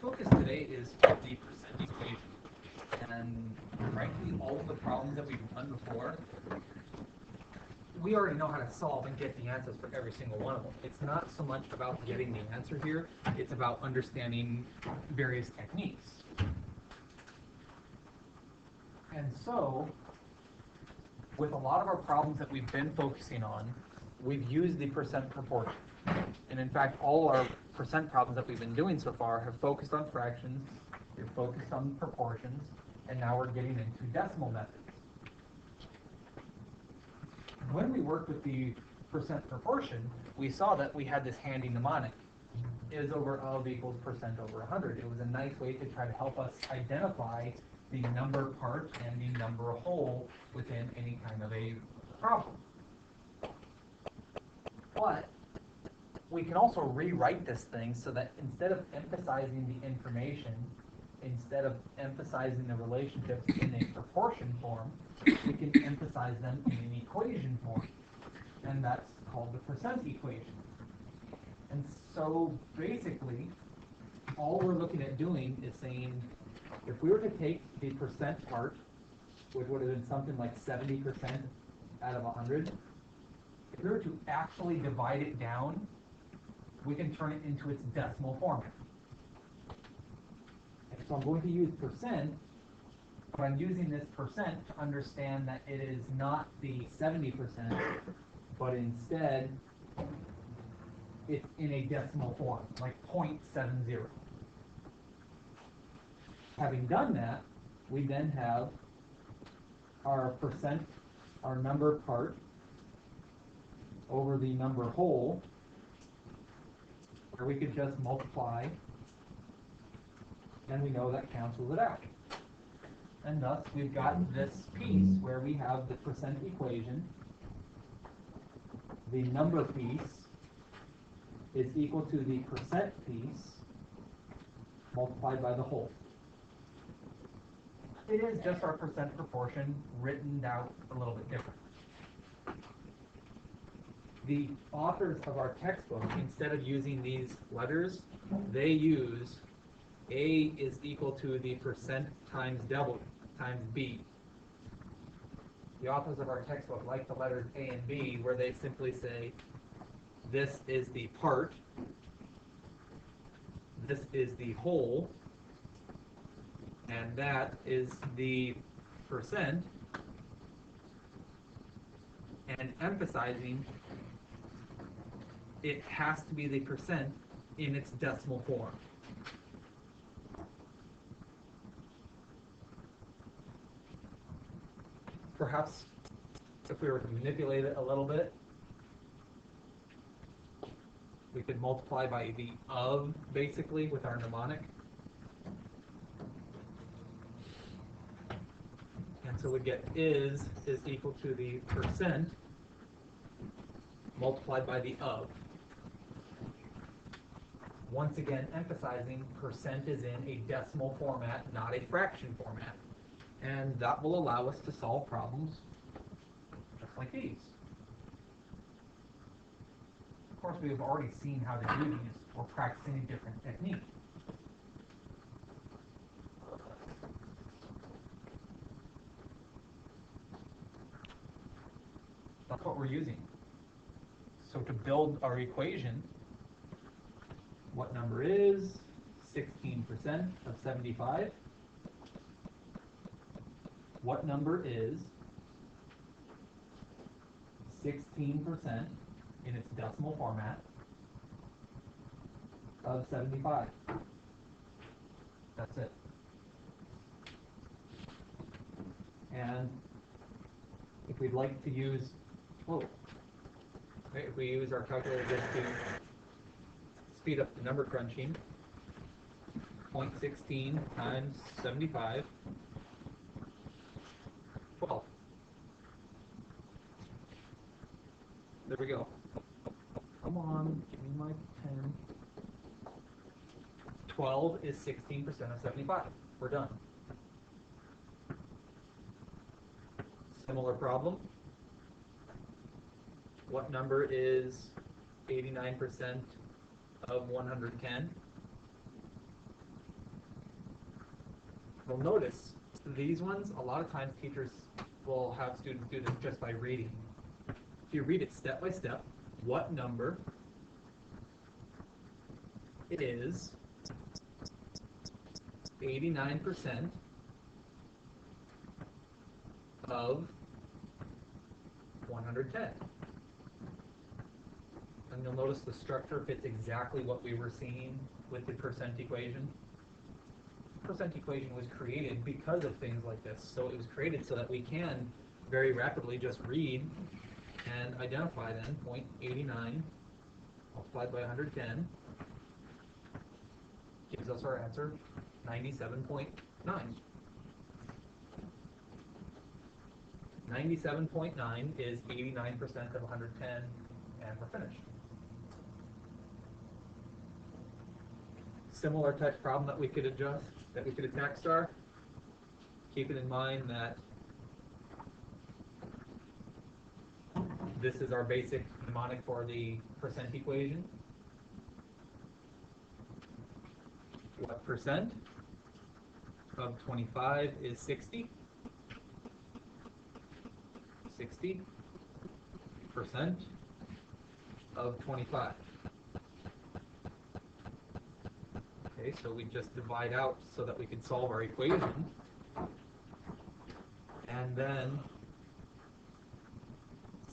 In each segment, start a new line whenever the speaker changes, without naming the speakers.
focus today is the percent equation. And frankly, all of the problems that we've done before, we already know how to solve and get the answers for every single one of them. It's not so much about getting the answer here, it's about understanding various techniques. And so, with a lot of our problems that we've been focusing on, we've used the percent proportion. And in fact, all our percent problems that we've been doing so far have focused on fractions, we've focused on proportions, and now we're getting into decimal methods. When we worked with the percent proportion, we saw that we had this handy mnemonic. Is over of equals percent over 100. It was a nice way to try to help us identify the number part and the number whole within any kind of a problem. But we can also rewrite this thing so that instead of emphasizing the information, instead of emphasizing the relationships in a proportion form, we can emphasize them in an equation form. And that's called the percent equation. And so basically, all we're looking at doing is saying, if we were to take the percent part, which would have been something like 70% out of 100, if we were to actually divide it down, we can turn it into its decimal format. And so I'm going to use percent, but I'm using this percent to understand that it is not the 70%, but instead it's in a decimal form, like 0.70. Having done that, we then have our percent, our number part, over the number whole, where we could just multiply, and we know that cancels it out. And thus, we've got this piece where we have the percent equation. The number piece is equal to the percent piece multiplied by the whole. It is just our percent proportion written out a little bit different. The authors of our textbook, instead of using these letters, they use A is equal to the percent times W times B. The authors of our textbook like the letters A and B, where they simply say, this is the part, this is the whole, and that is the percent, and emphasizing it has to be the percent in its decimal form. Perhaps if we were to manipulate it a little bit, we could multiply by the of, basically, with our mnemonic. And so we get is equal to the percent multiplied by the of. Once again, emphasizing percent is in a decimal format, not a fraction format. And that will allow us to solve problems just like these. Of course, we have already seen how to do these. We're practicing a different technique. That's what we're using. So to build our equation, what number is 16% of 75? What number is 16% in its decimal format of 75? That's it. And if we'd like to use, if we use our calculator just to speed up the number crunching, 0.16 times 75, 12. There we go. Come on, give me my pen. 12 is 16% of 75. We're done. Similar problem. What number is 89% of 110? You'll notice these ones, a lot of times teachers will have students do this just by reading. If you read it step by step, what number is 89% of 110? And you'll notice the structure fits exactly what we were seeing with the percent equation. The percent equation was created because of things like this. So it was created so that we can very rapidly just read and identify then 0.89 multiplied by 110 gives us our answer 97.9. 97.9 is 89% of 110, and we're finished. Similar type problem that we could attack star, keeping in mind that this is our basic mnemonic for the percent equation. What percent of 25 is 60? 60% of 25. Okay, so we just divide out so that we can solve our equation. And then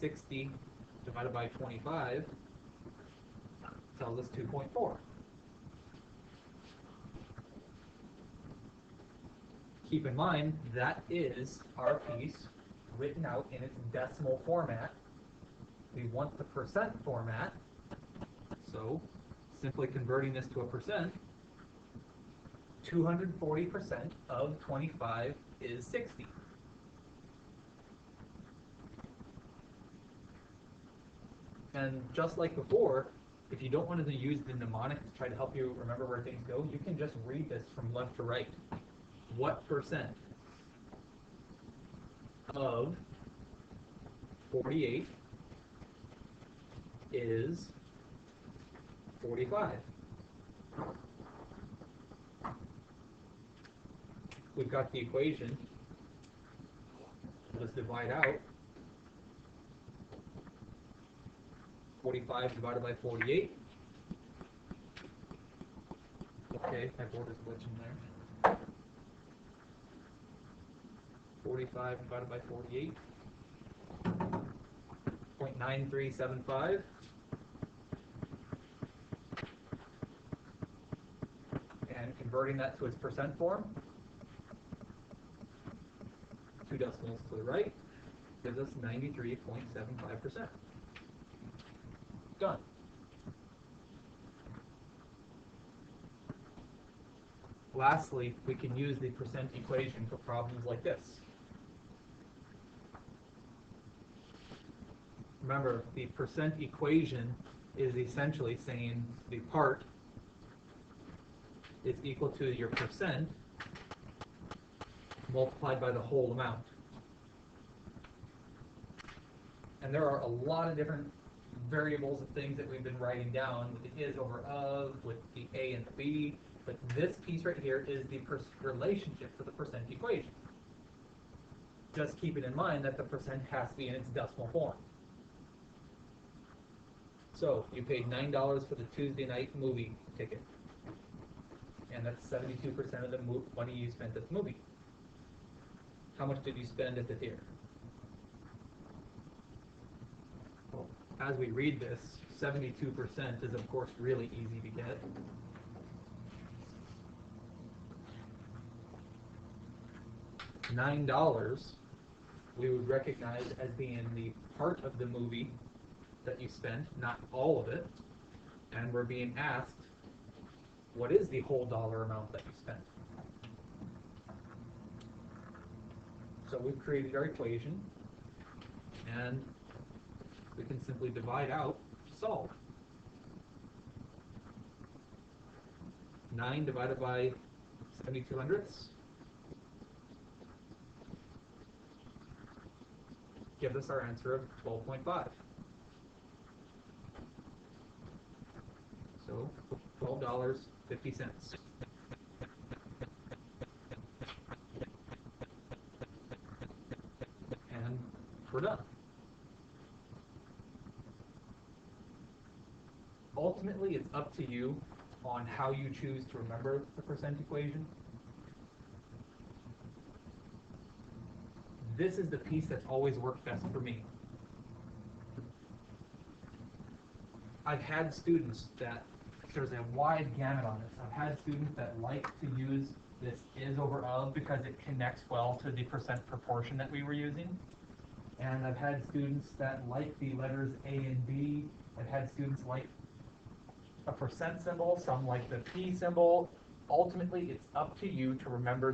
60 divided by 25 tells us 2.4. Keep in mind, that is our piece written out in its decimal format. We want the percent format, so simply converting this to a percent, 240% of 25 is 60. And just like before, if you don't want to use the mnemonic to try to help you remember where things go, you can just read this from left to right. What percent of 48 is 45? We've got the equation. Let's divide out 45 divided by 48. Okay, my board is glitching there. 45 divided by 48. 0.9375. And converting that to its percent form, 2 decimals to the right, gives us 93.75%. Done. Lastly, we can use the percent equation for problems like this. Remember, the percent equation is essentially saying the part is equal to your percent multiplied by the whole amount. And there are a lot of different variables of things that we've been writing down with the is over of, with the a and the b, but this piece right here is the relationship for the percent equation. Just keeping in mind that the percent has to be in its decimal form. So you paid $9 for the Tuesday night movie ticket, and that's 72% of the money you spent at the movie. How much did you spend at the theater? Well, as we read this, 72% is of course really easy to get. $9 we would recognize as being the part of the movie that you spent, not all of it, and we're being asked what is the whole dollar amount that you spent. So we've created our equation, and we can simply divide out to solve. 9 divided by 72 hundredths gives us our answer of 12.5. So $12.50. we're done. Ultimately, it's up to you on how you choose to remember the percent equation. This is the piece that's always worked best for me. I've had students that, there's a wide gamut on this. I've had students that like to use this is over of because it connects well to the percent proportion that we were using. And I've had students that like the letters A and B. I've had students like a percent symbol, some like the P symbol. Ultimately, it's up to you to remember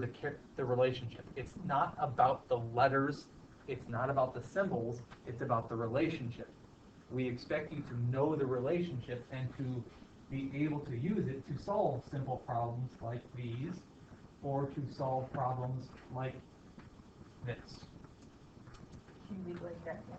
the relationship. It's not about the letters, it's not about the symbols, it's about the relationship. We expect you to know the relationship and to be able to use it to solve simple problems like these, or to solve problems like this.
Can you read like that?